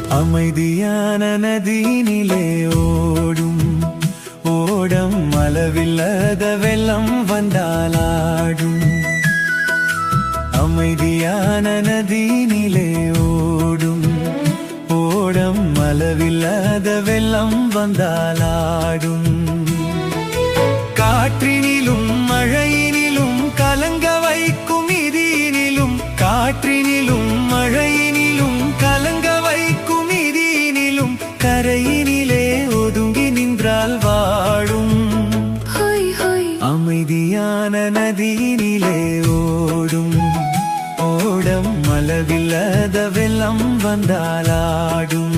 அமைதியான நதியினிலே ஓடும் ஓடம் அளவில்லாத வெள்ளம் வந்தாலாடும். அமைதியான நதியினிலே ஓடும் ஓடம் அளவில்லாத வெள்ளம் வந்தாலாடும். காற்றினிலும் மழையினிலும் கலங்க வைக்கும் இதீனிலும், காற்றினிலும் மழையினிலும் கலங்க வைக்கும் இதீனிலும், கரையினிலே ஒதுங்கி நின்றால் வாழும். அமைதியான நதியினிலே ஓடும் ஓடம் அளவில்லாத வெள்ளம் வந்தாலாடும்.